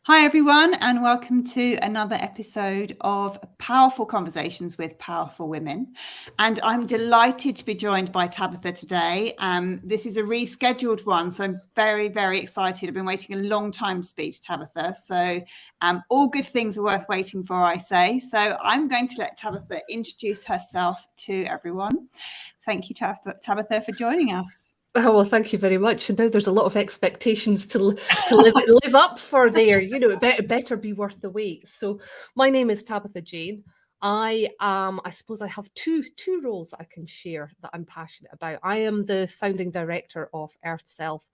Hi, everyone, and welcome to another episode of Powerful Conversations with Powerful Women. And I'm delighted to be joined by Tabitha today. This is a rescheduled one, so I'm very, very excited. I've been waiting a long time to speak to Tabitha. So all good things are worth waiting for, I say. So I'm going to let Tabitha introduce herself to everyone. Thank you, Tabitha, for joining us. Oh, well, thank you very much. And now there's a lot of expectations to live up for there. You know, it better be worth the wait. So my name is Tabitha Jayne. I suppose I have two roles that I can share that I'm passionate about. I am the founding director of Earthself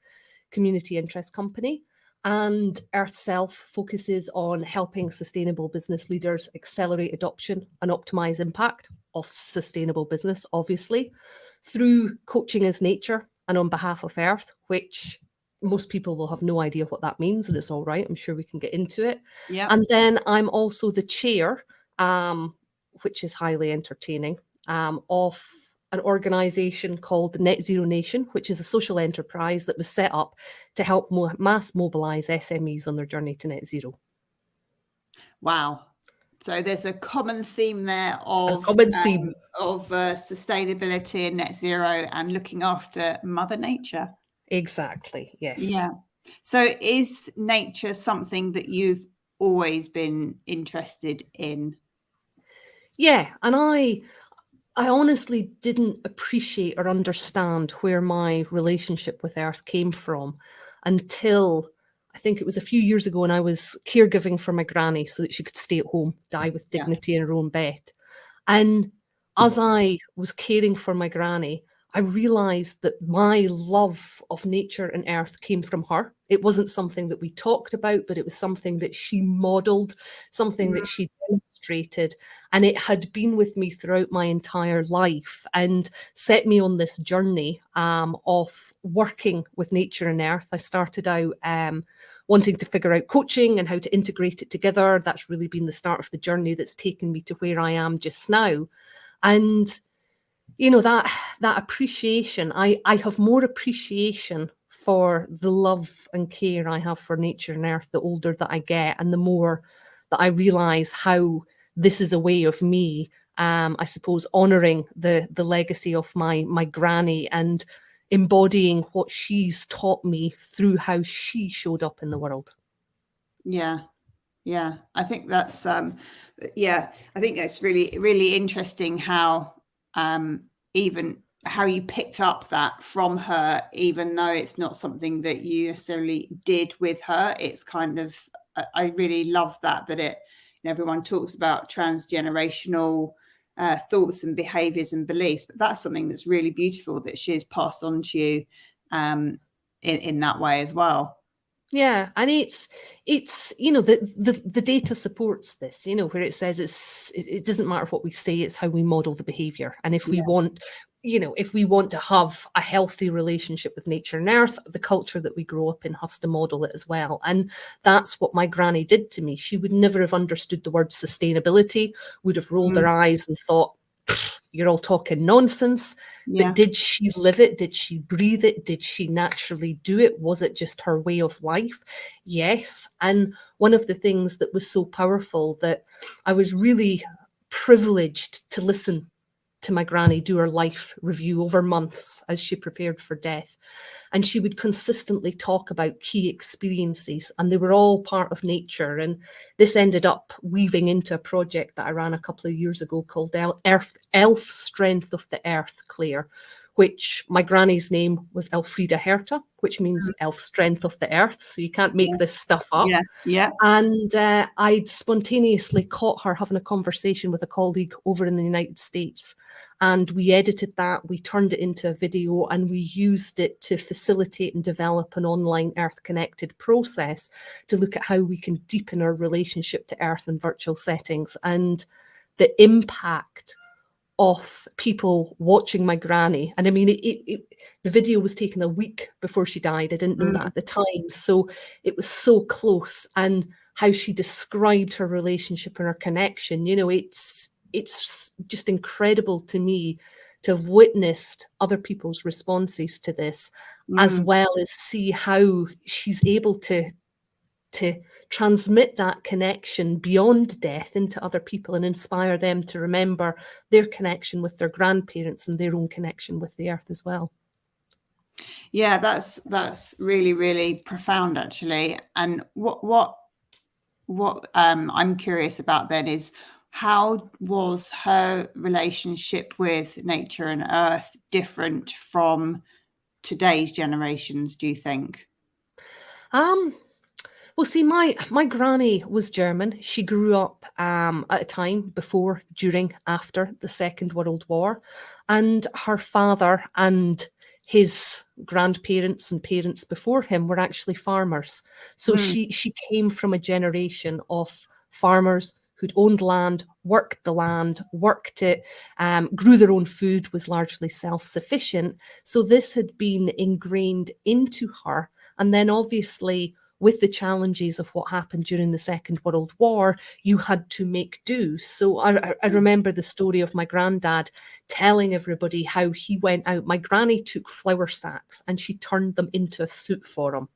community interest company. And Earthself focuses on helping sustainable business leaders accelerate adoption and optimize impact of sustainable business, obviously, through coaching as nature and on behalf of Earth, which most people will have no idea what that means, and it's all right. I'm sure we can get into it. Yeah. And then I'm also the chair, which is highly entertaining, of an organisation called the Net Zero Nation, which is a social enterprise that was set up to help mass mobilise SMEs on their journey to net zero. Wow. So there's a common theme there of sustainability and net zero and looking after Mother Nature. Exactly, yes. Yeah. So is nature something that you've always been interested in? Yeah, and I honestly didn't appreciate or understand where my relationship with Earth came from until I think it was a few years ago when I was caregiving for my granny so that she could stay at home, die with dignity in her own bed. And as I was caring for my granny, I realised that my love of nature and earth came from her. It wasn't something that we talked about, but it was something that she modelled, something that she demonstrated, and it had been with me throughout my entire life and set me on this journey of working with nature and earth. I started out wanting to figure out coaching and how to integrate it together. That's really been the start of the journey that's taken me to where I am just now. And you know, that appreciation, I have more appreciation for the love and care I have for nature and earth the older that I get, and the more that I realise how this is a way of me, I suppose, honouring the legacy of my granny and embodying what she's taught me through how she showed up in the world. Yeah. I think that's really, really interesting how even how you picked up that from her, even though it's not something that you necessarily did with her. It's kind of, I really love that everyone talks about transgenerational thoughts and behaviors and beliefs, but that's something that's really beautiful that she's passed on to you in that way as well. Yeah, and it's you know, the data supports this, you know, where it says it doesn't matter what we say, it's how we model the behavior. And if we want, you know, if we want to have a healthy relationship with nature and earth, the culture that we grow up in has to model it as well. And that's what my granny did to me. She would never have understood the word sustainability, would have rolled her eyes and thought, you're all talking nonsense. But did she live it? Did she breathe it? Did she naturally do it? Was it just her way of life? Yes. And one of the things that was so powerful, that I was really privileged to listen to my granny do her life review over months as she prepared for death. And she would consistently talk about key experiences, and they were all part of nature. And this ended up weaving into a project that I ran a couple of years ago called Elf Strength of the Earth, Claire, which my granny's name was Elfrida Herta, which means elf strength of the earth. So you can't make this stuff up. And I'd spontaneously caught her having a conversation with a colleague over in the United States. And we edited that, we turned it into a video, and we used it to facilitate and develop an online earth-connected process to look at how we can deepen our relationship to earth in virtual settings. And the impact of people watching my granny, and I mean, the video was taken a week before she died. I didn't know that at the time, so it was so close. And how she described her relationship and her connection, you know, it's just incredible to me to have witnessed other people's responses to this, as well as see how she's able to to transmit that connection beyond death into other people and inspire them to remember their connection with their grandparents and their own connection with the earth as well. Yeah, that's really, really profound, actually. And what I'm curious about then is, how was her relationship with nature and earth different from today's generations, do you think? Well, see, my granny was German. She grew up at a time before, during, after the Second World War, and her father and his grandparents and parents before him were actually farmers. So she came from a generation of farmers who'd owned land, worked the land, worked it, grew their own food, was largely self-sufficient. So this had been ingrained into her. And then obviously, with the challenges of what happened during the Second World War, you had to make do. So I remember the story of my granddad telling everybody how he went out. My granny took flour sacks and she turned them into a suit for him.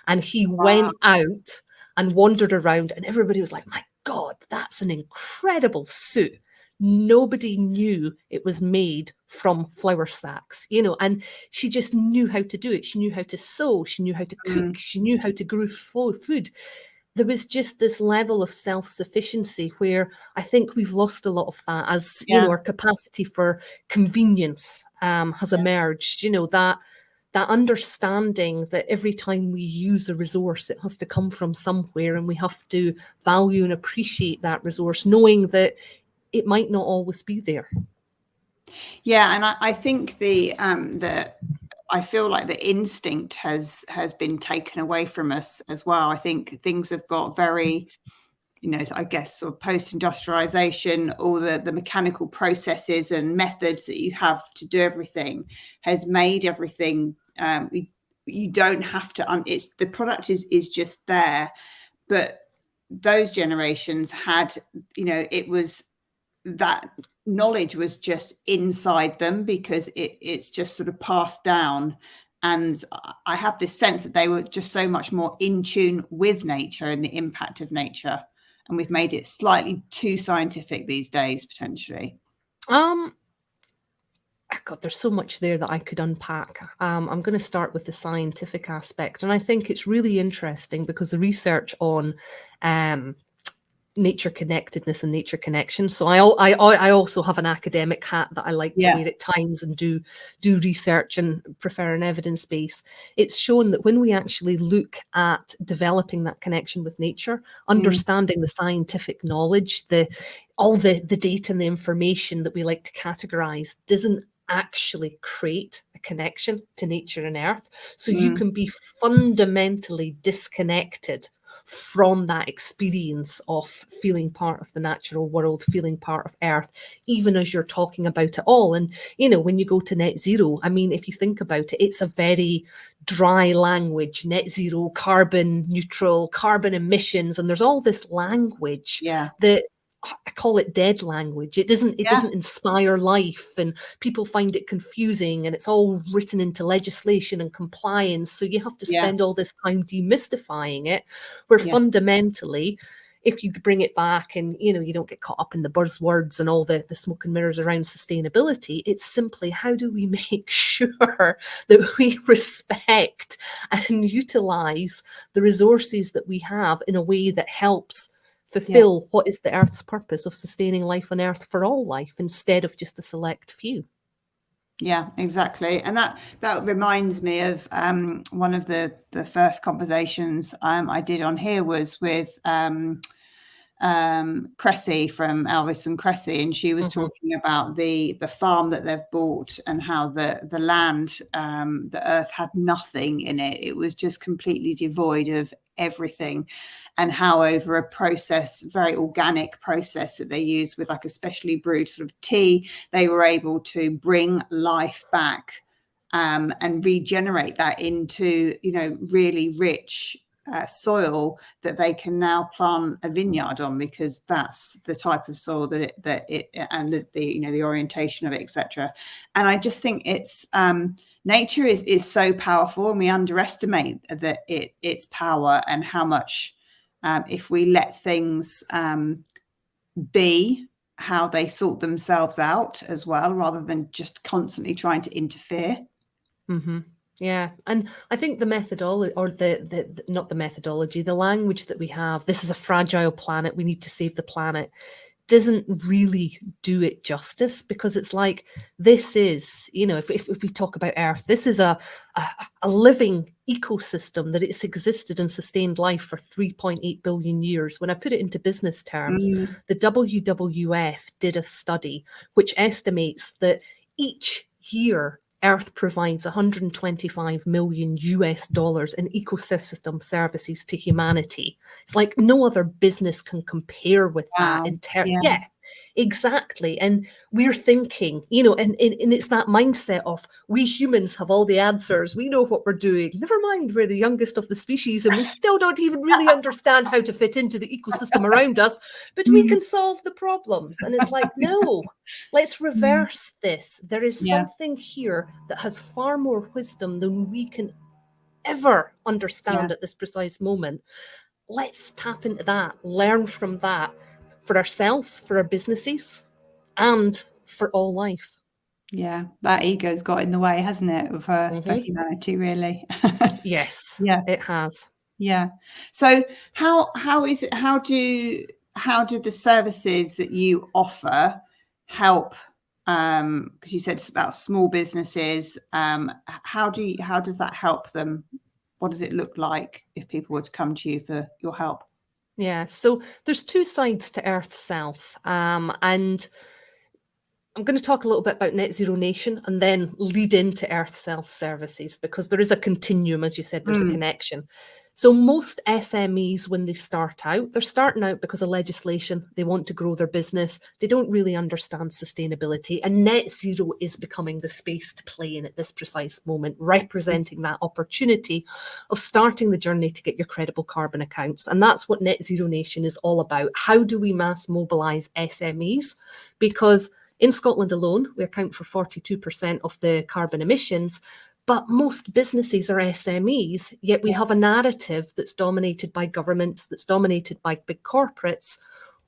And he went out and wandered around, and everybody was like, my God, that's an incredible suit. Nobody knew it was made from flour sacks, and she just knew how to do it. She knew how to sew, she knew how to cook, she knew how to grow food. There was just this level of self-sufficiency where I think we've lost a lot of that as, our capacity for convenience has emerged, that understanding that every time we use a resource, it has to come from somewhere, and we have to value and appreciate that resource, knowing that it might not always be there. Yeah, and I think I feel like the instinct has been taken away from us as well. I think things have got very, I guess, sort of post-industrialization, all the mechanical processes and methods that you have to do everything has made everything. You don't have to. The product is just there, but those generations had, it was that knowledge was just inside them because it's just sort of passed down. And I have this sense that they were just so much more in tune with nature and the impact of nature. And we've made it slightly too scientific these days, potentially. God, there's so much there that I could unpack. I'm going to start with the scientific aspect. And I think it's really interesting because the research on nature connectedness and nature connection. So I also have an academic hat that I like to wear at times and do research and prefer an evidence base. It's shown that when we actually look at developing that connection with nature, understanding the scientific knowledge, all the data and the information that we like to categorize doesn't actually create a connection to nature and earth. So you can be fundamentally disconnected from that experience of feeling part of the natural world, feeling part of earth, even as you're talking about it all. And, when you go to net zero, I mean, if you think about it, it's a very dry language, net zero, carbon neutral, carbon emissions. And there's all this language that I call it dead language. It doesn't inspire life, and people find it confusing, and it's all written into legislation and compliance. So you have to spend all this time demystifying it, where fundamentally, if you bring it back and, you don't get caught up in the buzzwords and all the smoke and mirrors around sustainability, it's simply, how do we make sure that we respect and utilize the resources that we have in a way that helps fulfill what is the Earth's purpose of sustaining life on Earth for all life, instead of just a select few. Yeah, exactly. And that reminds me of one of the first conversations I did on here was with Cressy from Elvis and Cressy, and she was talking about the farm that they've bought and how the land, the earth had nothing in it. It was just completely devoid of everything, and how over a process, very organic process that they use with like a specially brewed sort of tea, they were able to bring life back and regenerate that into, really rich soil that they can now plant a vineyard on, because that's the type of soil that it and the orientation of it, etc. And I just think it's nature is so powerful, and we underestimate its power and how much if we let things be how they sort themselves out as well, rather than just constantly trying to interfere. Mm-hmm. Yeah, and I think the methodology, or the not the methodology, the language that we have, this is a fragile planet, we need to save the planet, doesn't really do it justice, because it's like, this is, you know, if we talk about Earth, this is a living ecosystem that it's existed and sustained life for 3.8 billion years. When I put it into business terms, the WWF did a study which estimates that each year Earth provides $125 million in ecosystem services to humanity. It's like no other business can compare with that. Yeah, exactly. And we're thinking, you know, and it's that mindset of, we humans have all the answers. We know what we're doing. Never mind, we're the youngest of the species and we still don't even really understand how to fit into the ecosystem around us, but we can solve the problems. And it's like, no, let's reverse this. There is something here that has far more wisdom than we can ever understand at this precise moment. Let's tap into that, learn from that, for ourselves, for our businesses, and for all life. Yeah, that ego's got in the way, hasn't it, for humanity, really? Yes, it has. Yeah. So how is it? How do the services that you offer help? Because you said it's about small businesses. How does that help them? What does it look like if people were to come to you for your help? Yeah, so there's two sides to Earthself, and I'm going to talk a little bit about Net Zero Nation and then lead into Earthself services, because there is a continuum, as you said, there's a connection. So most SMEs, when they start out, they're starting out because of legislation. They want to grow their business. They don't really understand sustainability. And net zero is becoming the space to play in at this precise moment, representing that opportunity of starting the journey to get your credible carbon accounts. And that's what Net Zero Nation is all about. How do we mass mobilise SMEs? Because in Scotland alone, we account for 42% of the carbon emissions. But most businesses are SMEs, yet we have a narrative that's dominated by governments, that's dominated by big corporates.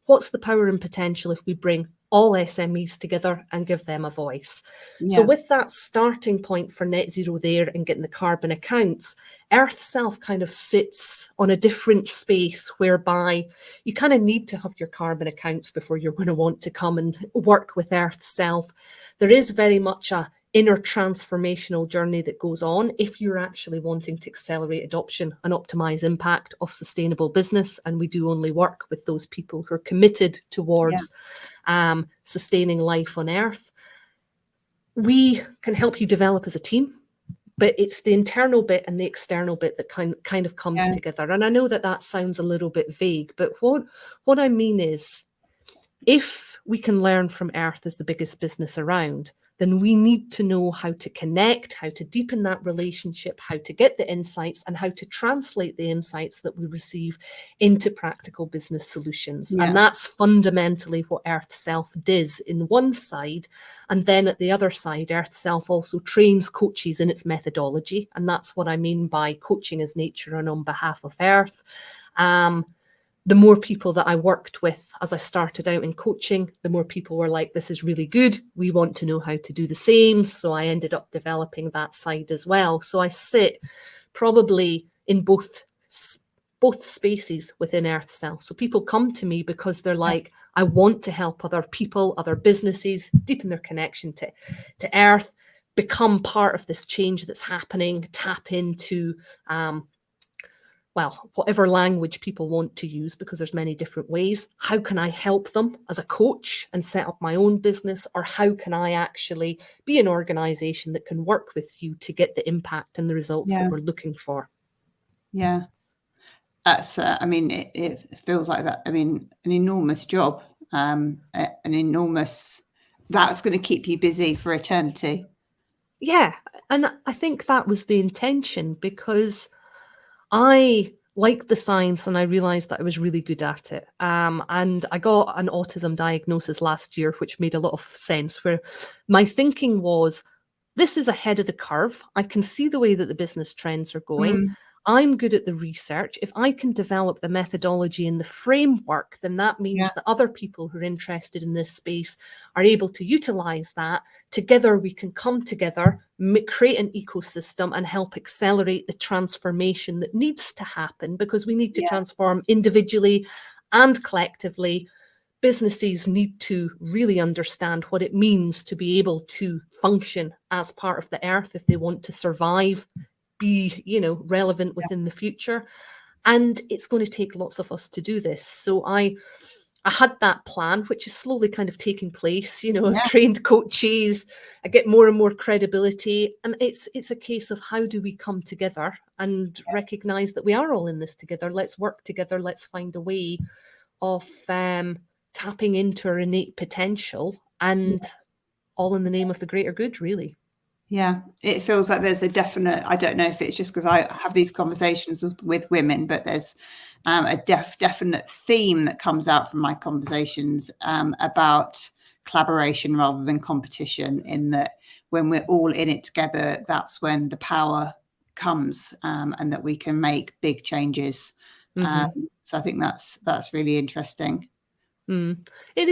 What's the power and potential if we bring all SMEs together and give them a voice? So with that starting point for net zero there and getting the carbon accounts, Earthself kind of sits on a different space whereby you kind of need to have your carbon accounts before you're going to want to come and work with Earthself. There is very much a inner transformational journey that goes on if you're actually wanting to accelerate adoption and optimize impact of sustainable business. And we do only work with those people who are committed towards sustaining life on Earth. We can help you develop as a team, but it's the internal bit and the external bit that kind of comes together. And I know that sounds a little bit vague, but what I mean is, if we can learn from Earth as the biggest business around, then we need to know how to connect, how to deepen that relationship, how to get the insights, and how to translate the insights that we receive into practical business solutions. And that's fundamentally what Earthself does in one side. And then at the other side, Earthself also trains coaches in its methodology. And that's what I mean by coaching as nature and on behalf of Earth. The more people that I worked with as I started out in coaching, the more people were like, this is really good. We want to know how to do the same. So I ended up developing that side as well. So I sit probably in both spaces within Earthself. So people come to me because they're like, I want to help other people, other businesses, deepen their connection to Earth, become part of this change that's happening, tap into whatever language people want to use, because there's many different ways. How can I help them as a coach and set up my own business? Or how can I actually be an organization that can work with you to get the impact and the results that we're looking for? Yeah. That's, I mean, it feels like that. I mean, an enormous job, that's going to keep you busy for eternity. Yeah. And I think that was the intention, because I liked the science and I realized that I was really good at it. And I got an autism diagnosis last year, which made a lot of sense, where my thinking was, this is ahead of the curve. I can see the way that the business trends are going. I'm good at the research. If I can develop the methodology and the framework, then that means that other people who are interested in this space are able to utilize that. Together, we can come together, create an ecosystem and help accelerate the transformation that needs to happen, because we need to transform individually and collectively. Businesses need to really understand what it means to be able to function as part of the earth if they want to survive, be, relevant within the future. And it's going to take lots of us to do this. So I had that plan, which is slowly kind of taking place. I've trained coaches, I get more and more credibility. And it's a case of, how do we come together and recognize that we are all in this together? Let's work together. Let's find a way of tapping into our innate potential, and all in the name of the greater good, really. Yeah, it feels like there's a definite, I don't know if it's just because I have these conversations with women, but there's a definite theme that comes out from my conversations about collaboration rather than competition, in that when we're all in it together, that's when the power comes, and that we can make big changes. So I think that's really interesting. It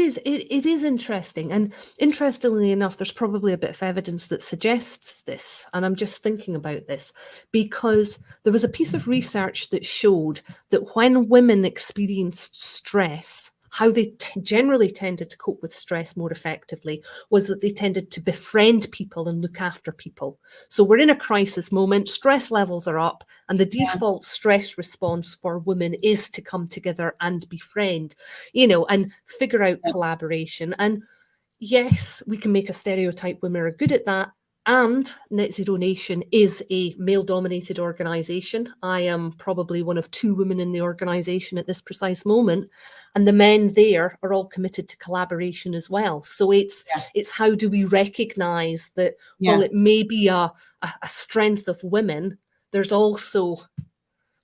is interesting. And interestingly enough, there's probably a bit of evidence that suggests this. And I'm just thinking about this because there was a piece of research that showed that when women experienced stress, how they generally tended to cope with stress more effectively was that they tended to befriend people and look after people. So we're in a crisis moment, stress levels are up, and the default stress response for women is to come together and befriend, and figure out collaboration. And yes, we can make a stereotype women are good at that. And Net Zero Nation is a male-dominated organisation. I am probably one of 2 women in the organisation at this precise moment, and the men there are all committed to collaboration as well. So it's how do we recognise that while it may be a strength of women, there's also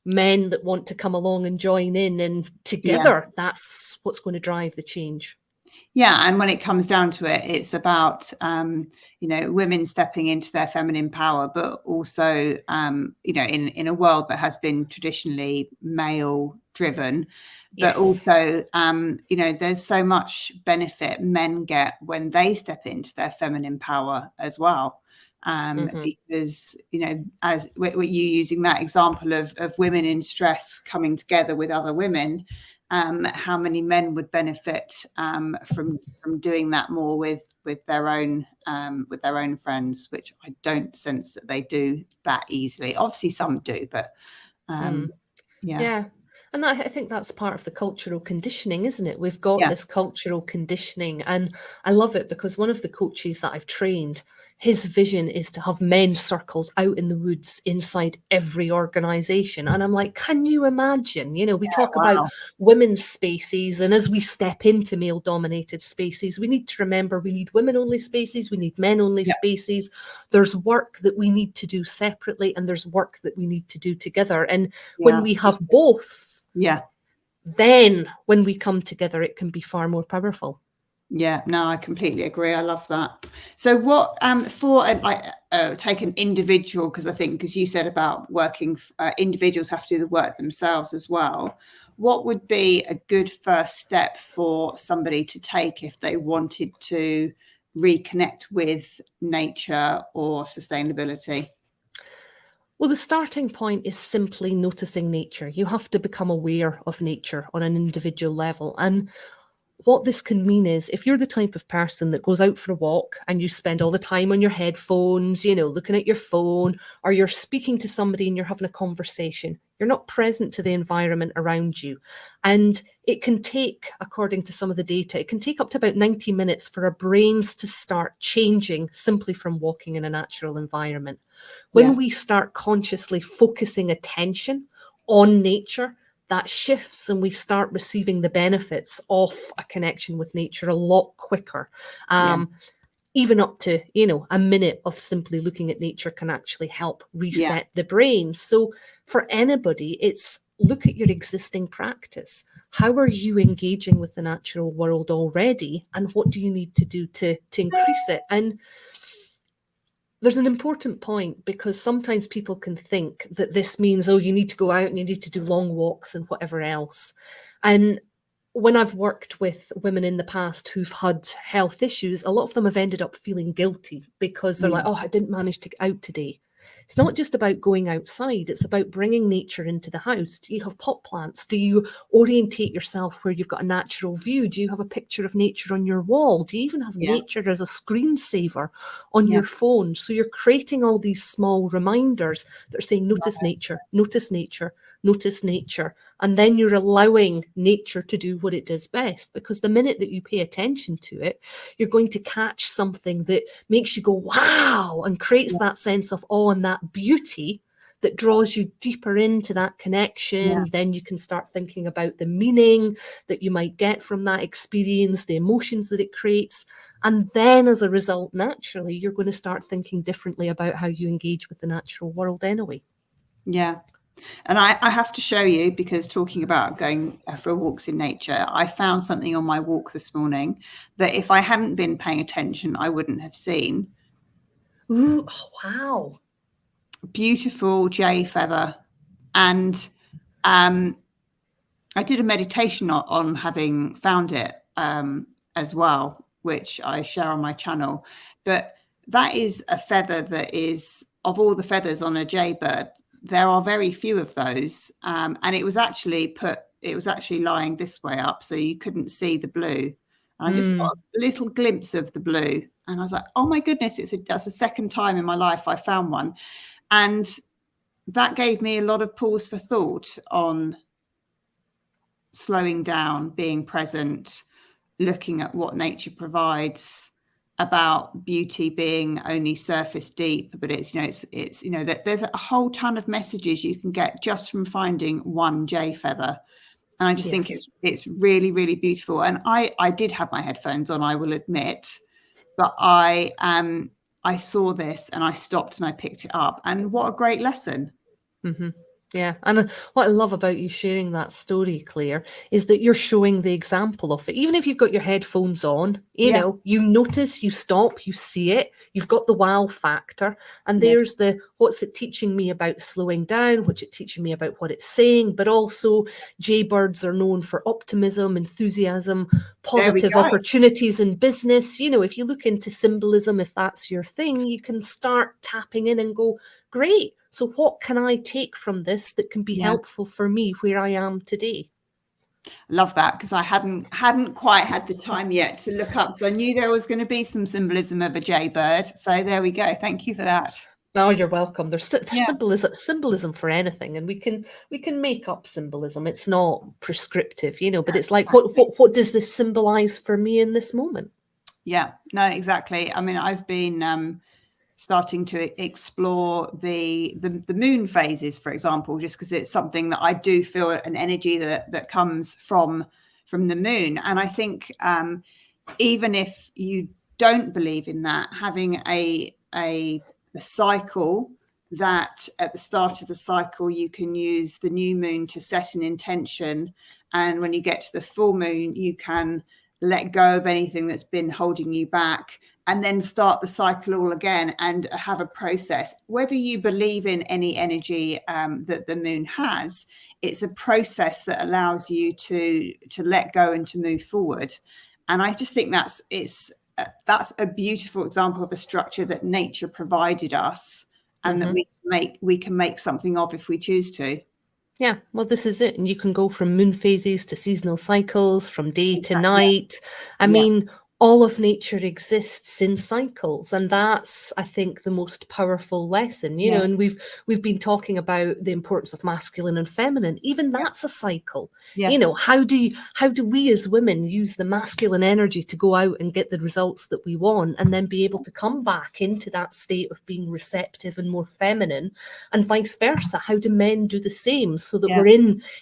men that want to come along and join in, and together that's what's going to drive the change. Yeah, and when it comes down to it, it's about women stepping into their feminine power, but also in a world that has been traditionally male driven, but also there's so much benefit men get when they step into their feminine power as well. Because as you using that example of women in stress coming together with other women, how many men would benefit from doing that more with their own friends, which I don't sense that they do that easily. Obviously some do, but and I think that's part of the cultural conditioning, isn't it? We've got this cultural conditioning, and I love it because one of the coaches that I've trained, his vision is to have men's circles out in the woods inside every organisation. And I'm like, can you imagine? We talk about women's spaces, and as we step into male-dominated spaces, we need to remember we need women-only spaces, we need men-only spaces. There's work that we need to do separately, and there's work that we need to do together. And when we have both, then when we come together, it can be far more powerful. Yeah, no, I completely agree. I love that. So what take an individual, because you said about working, individuals have to do the work themselves as well. What would be a good first step for somebody to take if they wanted to reconnect with nature or sustainability? Well, the starting point is simply noticing nature. You have to become aware of nature on an individual level. And what this can mean is if you're the type of person that goes out for a walk and you spend all the time on your headphones, looking at your phone, or you're speaking to somebody and you're having a conversation, you're not present to the environment around you. And it can take, according to some of the data, it can take up to about 90 minutes for our brains to start changing simply from walking in a natural environment. When we start consciously focusing attention on nature, that shifts and we start receiving the benefits of a connection with nature a lot quicker. Even up to, a minute of simply looking at nature can actually help reset the brain. So for anybody, it's look at your existing practice. How are you engaging with the natural world already? And what do you need to do to increase it? And There's an important point, because sometimes people can think that this means, oh, you need to go out and you need to do long walks and whatever else. And when I've worked with women in the past who've had health issues, a lot of them have ended up feeling guilty because they're like, oh, I didn't manage to get out today. It's not just about going outside, it's about bringing nature into the house. Do you have pot plants? Do you orientate yourself where you've got a natural view? Do you have a picture of nature on your wall? Do you even have nature as a screensaver on your phone? So you're creating all these small reminders that are saying, notice nature, notice nature, notice nature. And then you're allowing nature to do what it does best, because the minute that you pay attention to it, you're going to catch something that makes you go, wow, and creates that sense of awe and that beauty that draws you deeper into that connection. Then you can start thinking about the meaning that you might get from that experience, the emotions that it creates. And then as a result, naturally, you're going to start thinking differently about how you engage with the natural world anyway. Yeah. And I have to show you, because talking about going for walks in nature, I found something on my walk this morning that if I hadn't been paying attention, I wouldn't have seen. Ooh, oh, wow. Beautiful jay feather. And I did a meditation on having found it as well, which I share on my channel. But that is a feather that is, of all the feathers on a jaybird, there are very few of those. And it was actually lying this way up, so you couldn't see the blue. And I just got a little glimpse of the blue. And I was like, oh my goodness, that's the second time in my life I found one. And that gave me a lot of pause for thought on slowing down, being present, looking at what nature provides, about beauty being only surface deep, but it's that there's a whole ton of messages you can get just from finding one jay feather. And I just think it's really, really beautiful. And I did have my headphones on, I will admit, but I saw this and I stopped and I picked it up, and what a great lesson. Yeah. And what I love about you sharing that story, Claire, is that you're showing the example of it. Even if you've got your headphones on, you know, you notice, you stop, you see it, you've got the wow factor. And there's the, what's it teaching me about slowing down? What's it teaching me about what it's saying? But also jaybirds are known for optimism, enthusiasm, positive opportunities in business. You know, if you look into symbolism, if that's your thing, you can start tapping in and go, great. So what can I take from this that can be helpful for me where I am today? Love that, because I hadn't quite had the time yet to look up, so I knew there was going to be some symbolism of a jaybird. So there we go. Thank you for that. Oh, you're welcome. There's symbolism for anything, and we can make up symbolism. It's not prescriptive, you know, but it's like, what does this symbolize for me in this moment? Yeah, no, exactly. I mean, I've been starting to explore the moon phases, for example, just because it's something that I do feel an energy that comes from the moon. And I think even if you don't believe in that, having a cycle that at the start of the cycle you can use the new moon to set an intention, and when you get to the full moon you can let go of anything that's been holding you back, and then start the cycle all again and have a process. Whether you believe in any energy that the moon has, it's a process that allows you to let go and to move forward. And I just think that's a beautiful example of a structure that nature provided us, and that we can make something of if we choose to. Yeah, well, this is it. And you can go from moon phases to seasonal cycles, from day to night. I mean, all of nature exists in cycles, and that's, I think, the most powerful lesson, you know. And we've been talking about the importance of masculine and feminine. Even that's a cycle. You know, how do we as women use the masculine energy to go out and get the results that we want, and then be able to come back into that state of being receptive and more feminine, and vice versa? How do men do the same, so that we're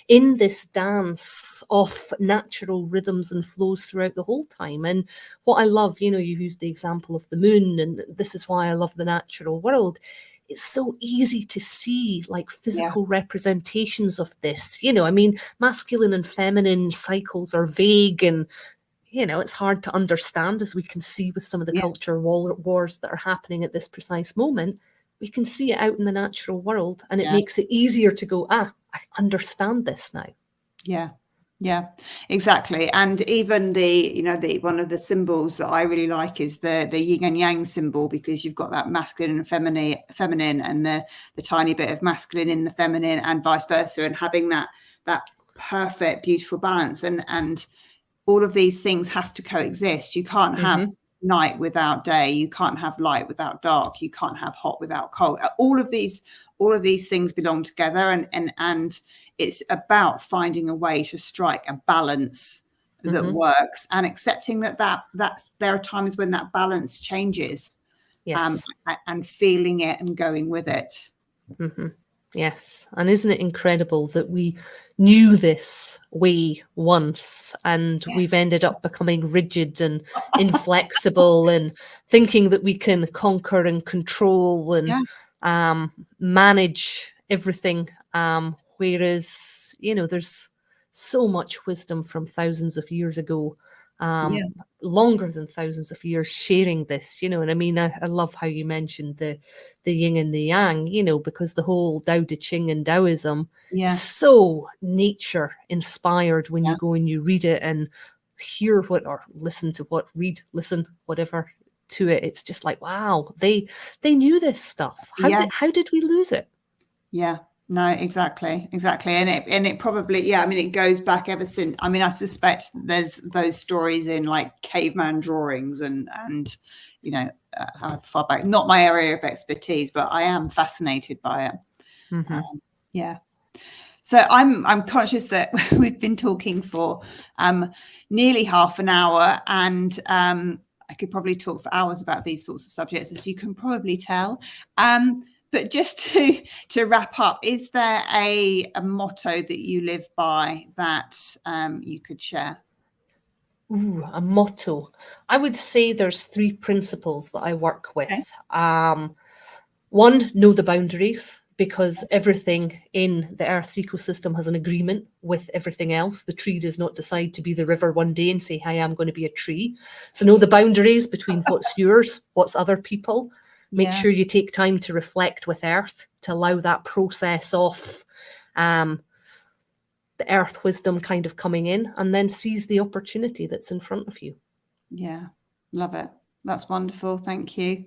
in this dance of natural rhythms and flows throughout the whole time? And what I love, you know, you used the example of the moon, and this is why I love the natural world. It's so easy to see like physical representations of this, you know. I mean, masculine and feminine cycles are vague, and you know, it's hard to understand, as we can see with some of the culture wars that are happening at this precise moment. We can see it out in the natural world, and it makes it easier to go, I understand this now. Yeah, exactly. And even the one of the symbols that I really like is the yin and yang symbol, because you've got that masculine and feminine, and the tiny bit of masculine in the feminine, and vice versa, and having that perfect, beautiful balance. And all of these things have to coexist. You can't have night without day. You can't have light without dark. You can't have hot without cold. All of these things belong together, and it's about finding a way to strike a balance that works, and accepting that's there are times when that balance changes, and feeling it and going with it. Yes. And isn't it incredible that we knew this way once, and we've ended up becoming rigid and inflexible and thinking that we can conquer and control and manage everything. Whereas, you know, there's so much wisdom from thousands of years ago, longer than thousands of years, sharing this, you know. And I mean, I love how you mentioned the yin and the yang, you know, because the whole Tao Te Ching and Taoism, so nature inspired when you go and you read it and hear listen to whatever to it. It's just like, wow, they knew this stuff. How did we lose it? No, exactly. And it probably, I mean, it goes back ever since. I mean, I suspect there's those stories in like caveman drawings and you know, how far back, not my area of expertise, but I am fascinated by it. So I'm conscious that we've been talking for nearly half an hour, and I could probably talk for hours about these sorts of subjects, as you can probably tell. But just to wrap up, is there a motto that you live by that you could share? Ooh, a motto. I would say there's 3 principles that I work with. Okay. One, know the boundaries, because everything in the Earth's ecosystem has an agreement with everything else. The tree does not decide to be the river one day and say, "Hi, I'm going to be a tree." So know the boundaries between what's yours, what's other people. Make sure you take time to reflect with Earth, to allow that process of the Earth wisdom kind of coming in, and then seize the opportunity that's in front of you. Yeah, love it. That's wonderful. Thank you.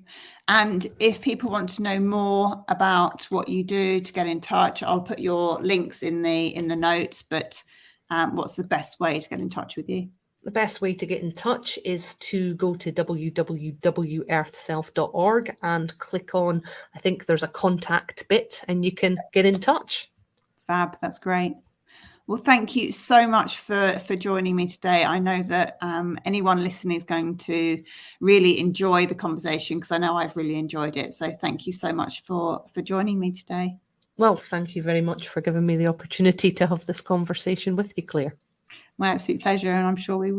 And if people want to know more about what you do, to get in touch, I'll put your links in the notes. But what's the best way to get in touch with you? The best way to get in touch is to go to www.earthself.org and click on, I think there's a contact bit, and you can get in touch. Fab. That's great. Well, thank you so much for joining me today. I know that anyone listening is going to really enjoy the conversation, because I know I've really enjoyed it. So thank you so much for joining me today. Well, thank you very much for giving me the opportunity to have this conversation with you, Claire. My absolute pleasure. And I'm sure we will